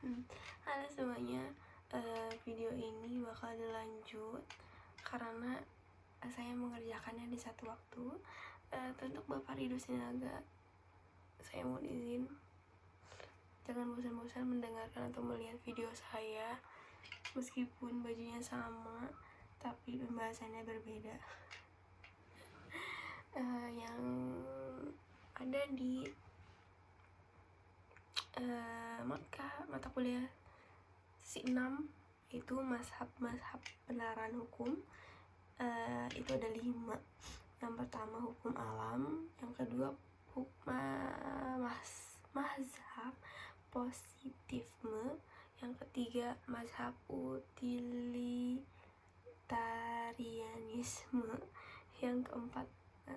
Halo semuanya, video ini bakal dilanjut karena saya mengerjakannya di satu waktu. Untuk Bapak Ridho Sinaga, saya mohon izin jangan bosan-bosan mendengarkan atau melihat video saya meskipun bajunya sama tapi pembahasannya berbeda. Yang ada di mata kuliah sesi 6 itu mazhab penerapan hukum. Itu ada 5. Yang pertama hukum alam, yang kedua mazhab positifme, yang ketiga mazhab utilitarianisme, yang keempat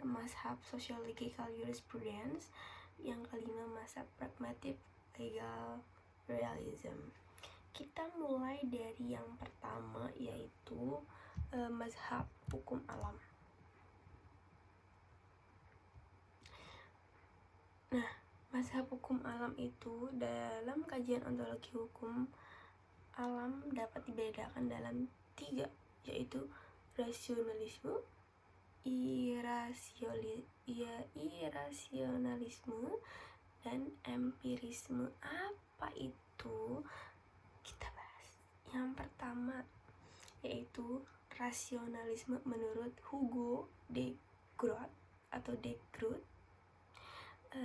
mazhab sociological jurisprudence, yang kelima mazhab pragmatic legal realism. Kita mulai dari yang pertama, yaitu mazhab hukum alam. Nah, mazhab hukum alam itu dalam kajian ontologi hukum alam dapat dibedakan dalam 3, yaitu rasionalisme, irasionalisme, dan empirisme. Apa itu? Kita bahas. Yang pertama yaitu rasionalisme menurut Hugo de Groot atau de Groot.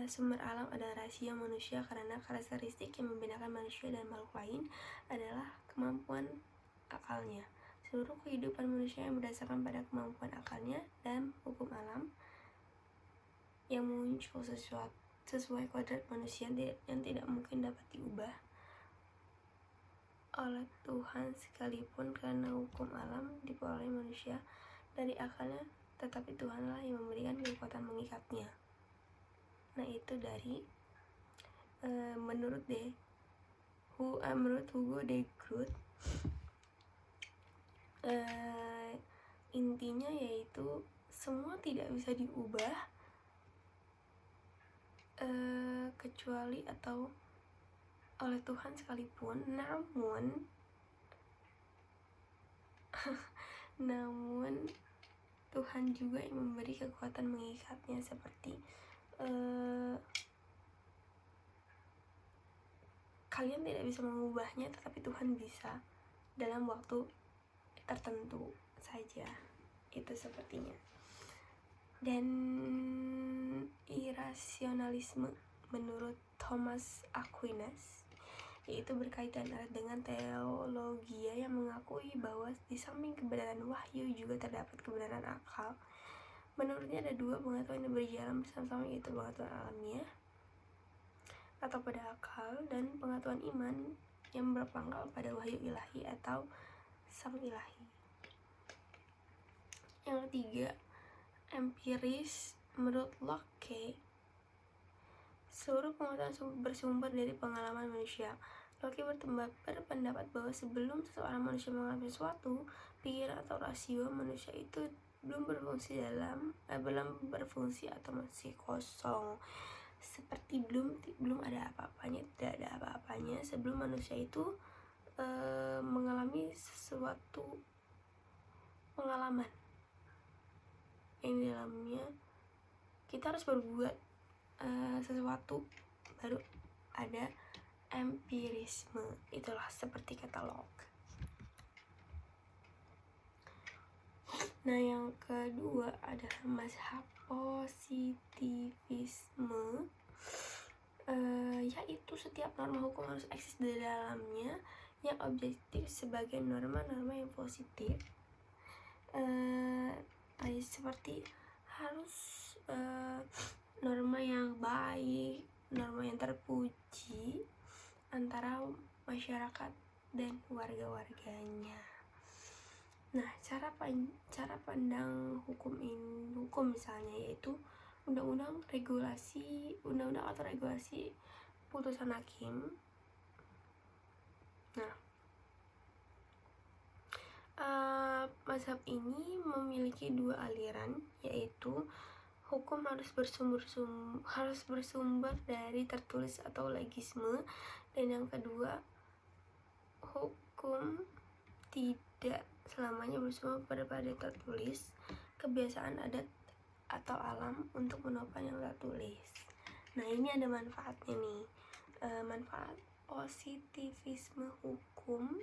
Sumber alam adalah rasio manusia karena karakteristik yang membedakan manusia dan makhluk lain adalah kemampuan akalnya. Seluruh kehidupan manusia yang berdasarkan pada kemampuan akalnya dan hukum alam yang muncul sesuai kodrat manusia yang tidak mungkin dapat diubah oleh Tuhan sekalipun, karena hukum alam diperoleh manusia dari akalnya, tetapi Tuhanlah yang memberikan kekuatan mengikatnya. Nah, itu dari menurut Hugo de Groot. Intinya yaitu semua tidak bisa diubah kecuali atau oleh Tuhan sekalipun, namun Tuhan juga yang memberi kekuatan mengikatnya, seperti kalian tidak bisa mengubahnya tetapi Tuhan bisa dalam waktu tertentu saja. Itu sepertinya. Dan irasionalisme menurut Thomas Aquinas, yaitu berkaitan erat dengan teologia yang mengakui bahwa di samping kebenaran wahyu juga terdapat kebenaran akal. Menurutnya ada 2 pengetahuan yang berjalan bersama-sama, yaitu pengetahuan alamiah atau pada akal dan pengetahuan iman yang berpangkal pada wahyu ilahi atau sang ilahi. Yang ketiga, empiris menurut Locke. Seluruh pengetahuan bersumber dari pengalaman manusia. Locke berpendapat bahwa sebelum seseorang manusia mengalami sesuatu, pikiran atau rasio manusia itu belum berfungsi atau masih kosong, seperti belum ada apa-apanya, tidak ada apa-apanya sebelum manusia itu mengalami sesuatu pengalaman yang di dalamnya kita harus berbuat sesuatu, baru ada empirisme. Itulah seperti kata Locke. Nah, yang kedua adalah mazhab positivisme, yaitu setiap norma hukum harus eksis di dalamnya yang objektif sebagai norma-norma yang positif. Seperti harus norma yang baik, norma yang terpuji antara masyarakat dan warga-warganya. Nah, cara pandang hukum misalnya yaitu undang-undang atau regulasi putusan hakim. Nah, mazhab ini memiliki 2 aliran, yaitu hukum harus bersumber dari tertulis atau legisme, dan yang kedua hukum tidak selamanya bersumber pada tertulis, kebiasaan adat atau alam untuk menopang yang tertulis. Nah, ini ada manfaatnya nih. Manfaat positivisme hukum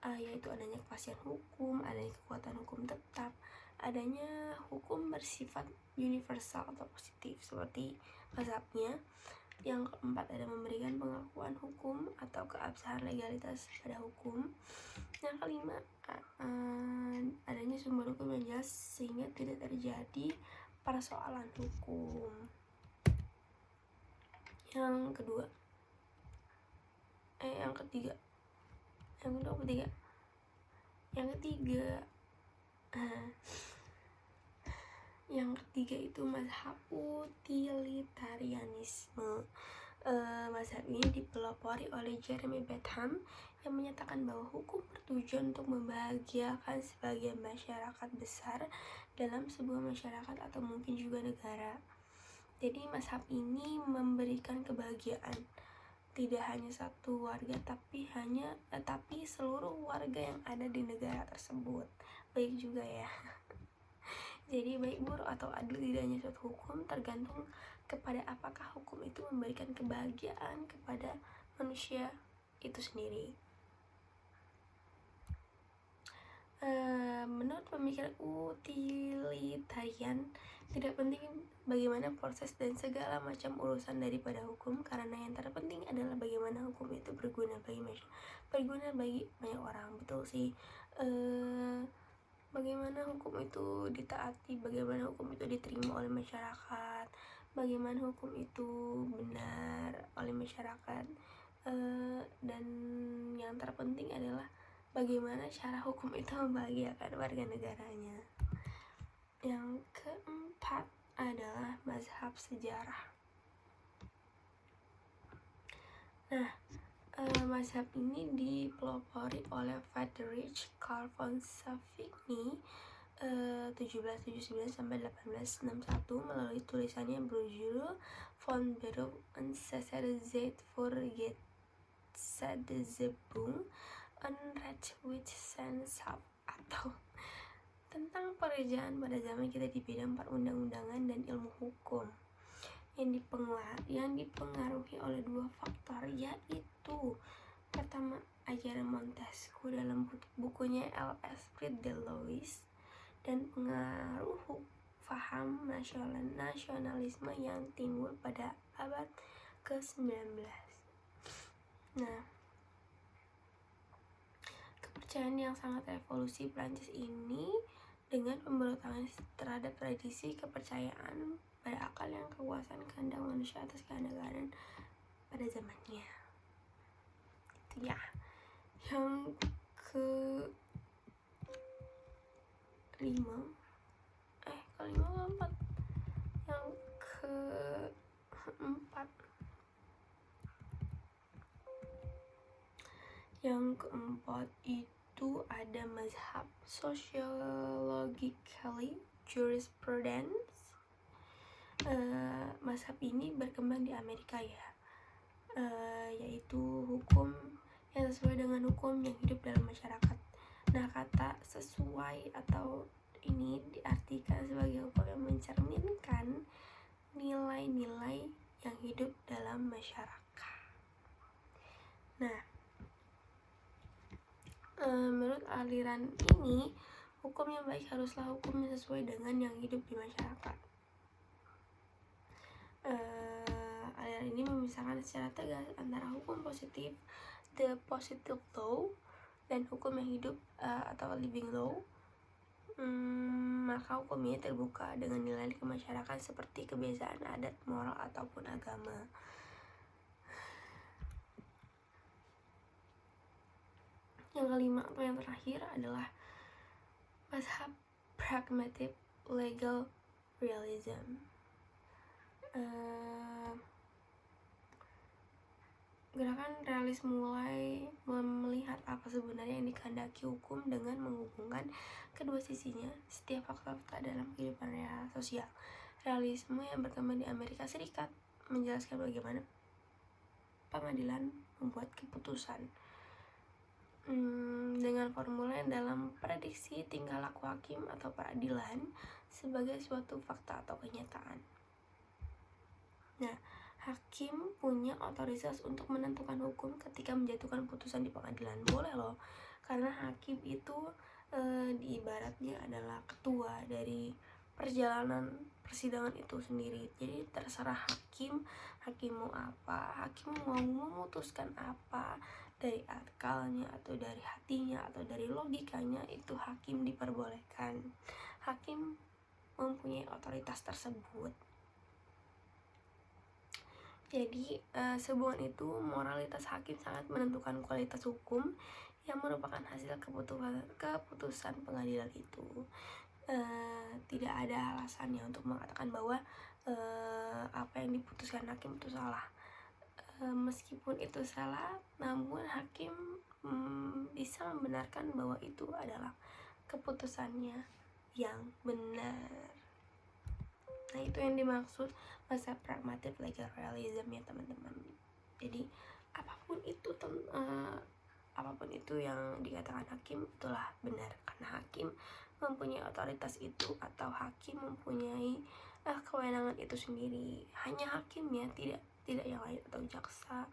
yaitu adanya kepastian hukum, adanya kekuatan hukum tetap, adanya hukum bersifat universal atau positif seperti mazhabnya. Yang keempat, ada memberikan pengakuan hukum atau keabsahan legalitas pada hukum. Yang kelima, adanya sumber hukum yang jelas sehingga tidak terjadi persoalan hukum. Yang ketiga, itu mazhab utilitarianisme. Mazhab ini dipelopori oleh Jeremy Bentham yang menyatakan bahwa hukum bertujuan untuk membahagiakan sebagian masyarakat besar dalam sebuah masyarakat atau mungkin juga negara. Jadi mazhab ini memberikan kebahagiaan tidak hanya satu warga tapi seluruh warga yang ada di negara tersebut. Baik juga ya. Jadi baik buruk atau adil tidak hanya suatu hukum, tergantung kepada apakah hukum itu memberikan kebahagiaan kepada manusia itu sendiri. Menurut pemikiran utilitarian, tidak penting bagaimana proses dan segala macam urusan daripada hukum, karena yang terpenting adalah bagaimana hukum itu berguna bagi banyak orang. Betul sih. Bagaimana hukum itu ditaati, bagaimana hukum itu diterima oleh masyarakat, bagaimana hukum itu benar oleh masyarakat, dan yang terpenting adalah bagaimana cara hukum itu membahagiakan warga negaranya. Yang keempat adalah mazhab sejarah. Nah, mazhab ini dipelopori oleh Friedrich Carl von Savigny 1779 sampai 1861 melalui tulisannya berjudul Von Beruf und Zeit für Gesetzgebung und Rechtswissenschaft, atau tentang pekerjaan pada zaman kita di bidang perundang-undangan dan ilmu hukum, yang dipengaruhi oleh dua faktor, yaitu pertama, ajaran Montesquieu dalam bukunya L'Esprit de Louis, dan pengaruh paham nasionalisme yang timbul pada abad ke-19. Nah, kepercayaan yang sangat revolusi Prancis ini dengan pemberontakan terhadap tradisi kepercayaan pada akal yang kekuasaan kehendak manusia atas keadaan pada zamannya. Itu ya. Yang keempat. Yang keempat itu ada mazhab sociologically jurisprudence. Mazhab ini berkembang di Amerika ya, yaitu hukum yang sesuai dengan hukum yang hidup dalam masyarakat. Nah, kata sesuai atau ini diartikan sebagai hukum yang mencerminkan nilai-nilai yang hidup dalam masyarakat. Nah, menurut aliran ini, hukum yang baik haruslah hukum yang sesuai dengan yang hidup di masyarakat. Aliran ini memisahkan secara tegas antara hukum positif, the positive law, dan hukum yang hidup atau living law. Maka hukum ini terbuka dengan nilai ke masyarakat seperti kebiasaan adat, moral, ataupun agama. Yang kelima atau yang terakhir adalah mazhab pragmatic legal realism. Gerakan realis mulai melihat apa sebenarnya yang dikehendaki hukum dengan menghubungkan kedua sisinya, setiap fakta-fakta dalam kehidupan real sosial. Realisme yang berkembang di Amerika Serikat menjelaskan bagaimana pengadilan membuat keputusan. dengan formula yang dalam prediksi tingkah laku hakim atau peradilan sebagai suatu fakta atau kenyataan. Nah, hakim punya otoritas untuk menentukan hukum ketika menjatuhkan putusan di pengadilan. Boleh loh, karena hakim itu diibaratnya adalah ketua dari perjalanan persidangan itu sendiri. Jadi terserah hakim mau apa, hakim mau memutuskan apa, dari akalnya atau dari hatinya atau dari logikanya, itu hakim diperbolehkan. Hakim mempunyai otoritas tersebut. Jadi sehubungan itu moralitas hakim sangat menentukan kualitas hukum yang merupakan hasil keputusan pengadilan itu. Tidak ada alasannya untuk mengatakan bahwa apa yang diputuskan hakim itu salah. Meskipun itu salah, namun hakim bisa membenarkan bahwa itu adalah keputusannya yang benar. Nah, itu yang dimaksud masa pragmatic legal realism ya teman-teman. Jadi apapun itu yang dikatakan hakim itulah benar, karena hakim mempunyai otoritas itu, atau hakim mempunyai kewenangan itu sendiri. Hanya hakim ya, tidak yang lain, atau jaksa,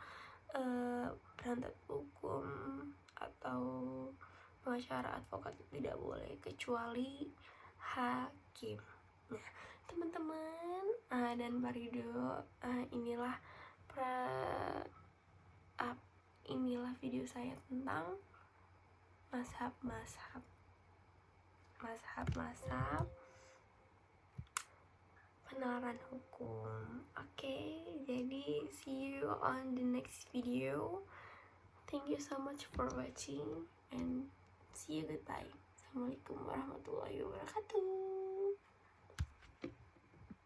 penasihat hukum atau pengacara, advokat tidak boleh, kecuali hakim. Nah, teman-teman dan Pak Rido, inilah video saya tentang mazhab penalaran hukum. Oke, jadi see you on the next video. Thank you so much for watching and see you, goodbye. Assalamualaikum warahmatullahi wabarakatuh.